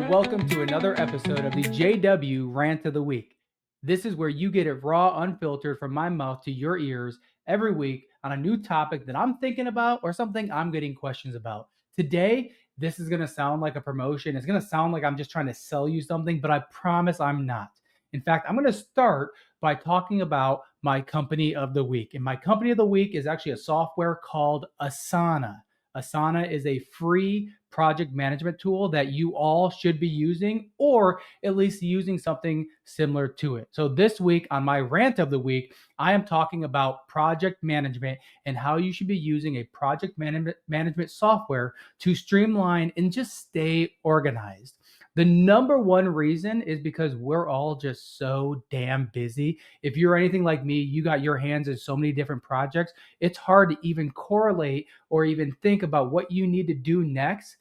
welcome to another episode of the JW Rant of the Week. This is where you get it raw, unfiltered from my mouth to your ears every week on a new topic that I'm thinking about or something I'm getting questions about. Today, this is going to sound like a promotion. It's going to sound like I'm just trying to sell you something, but I promise I'm not. In fact, I'm going to start by talking about my company of the week. And my company of the week is actually a software called Asana. Asana is a free project management tool that you all should be using, or at least using something similar to it. So this week on my rant of the week, I am talking about project management and how you should be using a project management software to streamline and just stay organized. The number one reason is because we're all just so damn busy. If you're anything like me, you got your hands in so many different projects, it's hard to even correlate or even think about what you need to do next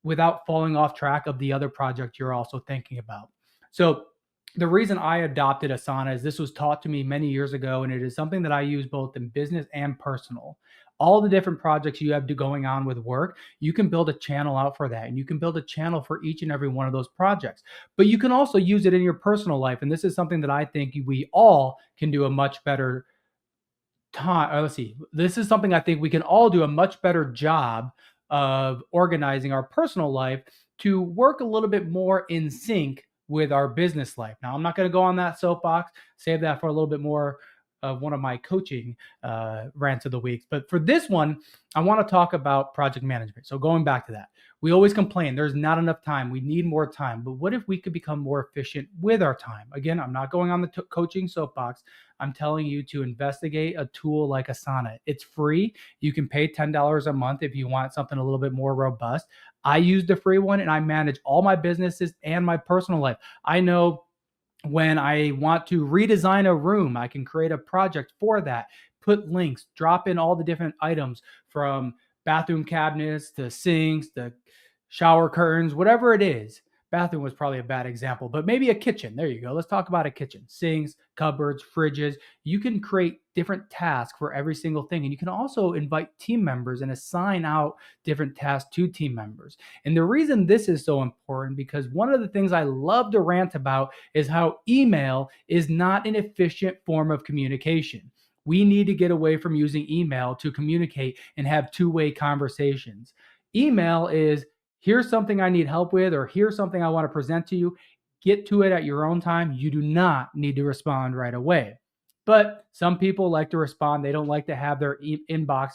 without falling off track of the other project you're also thinking about. So the reason I adopted Asana is this was taught to me many years ago, and it is something that I use both in business and personal. All the different projects you have going on with work, you can build a channel out for that, and you can build a channel for each and every one of those projects. But you can also use it in your personal life, and this is something that I think we all can do a much better this is something I think we can all do a much better job of organizing our personal life to work a little bit more in sync with our business life. Now, I'm not going to go on that soapbox, save that for a little bit more of one of my coaching rants of the week. But for this one, I want to talk about project management. So going back to that, we always complain there's not enough time. We need more time. But what if we could become more efficient with our time? Again, I'm not going on the coaching soapbox. I'm telling you to investigate a tool like Asana. It's free. You can pay $10 a month if you want something a little bit more robust. I use the free one and I manage all my businesses and my personal life. I know when I want to redesign a room, I can create a project for that, put links, drop in all the different items from bathroom cabinets to sinks, to shower curtains, whatever it is. Bathroom was probably a bad example, but maybe a kitchen. There you go. Let's talk about a kitchen. Sinks, cupboards, fridges. You can create different tasks for every single thing. And you can also invite team members and assign out different tasks to team members. And the reason this is so important, because one of the things I love to rant about is how email is not an efficient form of communication. We need to get away from using email to communicate and have two-way conversations. Email is, here's something I need help with, or here's something I want to present to you. Get to it at your own time. You do not need to respond right away. But some people like to respond. They don't like to have their inbox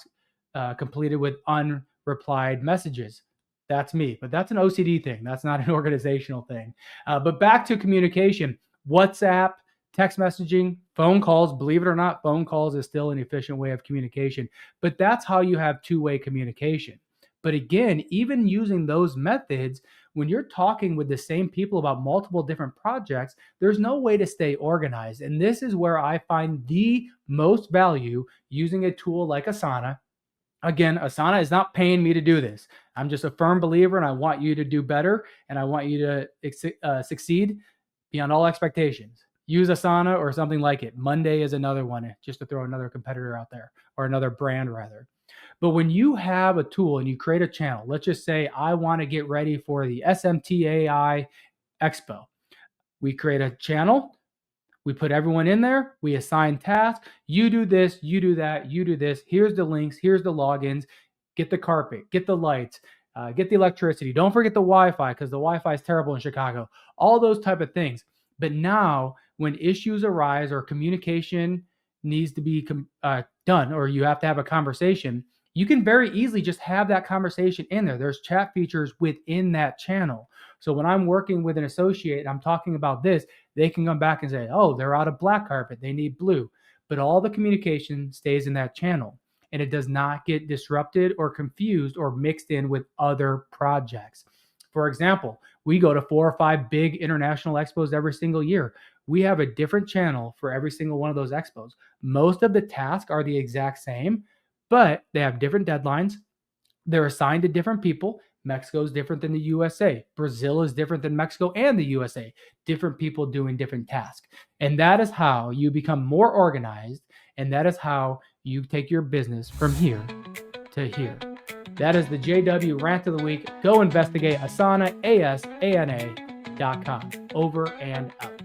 completed with unreplied messages. That's me, but that's an OCD thing. That's not an organizational thing. But back to communication, WhatsApp, text messaging, phone calls. Believe it or not, phone calls is still an efficient way of communication. But that's how you have two-way communication. But again, even using those methods, when you're talking with the same people about multiple different projects, there's no way to stay organized. And this is where I find the most value using a tool like Asana. Again, Asana is not paying me to do this. I'm just a firm believer, and I want you to do better, and I want you to succeed beyond all expectations. Use Asana or something like it. Monday is another one, just to throw another competitor out there, or another brand rather. But when you have a tool and you create a channel, let's just say I want to get ready for the SMTAI Expo. We create a channel, we put everyone in there, we assign tasks. You do this, you do that, you do this. Here's the links, here's the logins. Get the carpet, get the lights, get the electricity. Don't forget the Wi-Fi, because the Wi-Fi is terrible in Chicago. All those type of things. But now when issues arise or communication needs to be done, or you have to have a conversation, you can very easily just have that conversation in there. There's chat features within that channel. So when I'm working with an associate and I'm talking about this, they can come back and say, oh, they're out of black carpet, they need blue. But all the communication stays in that channel, and it does not get disrupted or confused or mixed in with other projects. For example, we go to 4 or 5 big international expos every single year. We have a different channel for every single one of those expos. Most of the tasks are the exact same, but they have different deadlines. They're assigned to different people. Mexico is different than the USA. Brazil is different than Mexico and the USA. Different people doing different tasks. And that is how you become more organized. And that is how you take your business from here to here. That is the JW Rant of the Week. Go investigate Asana, ASANA.com. Over and out.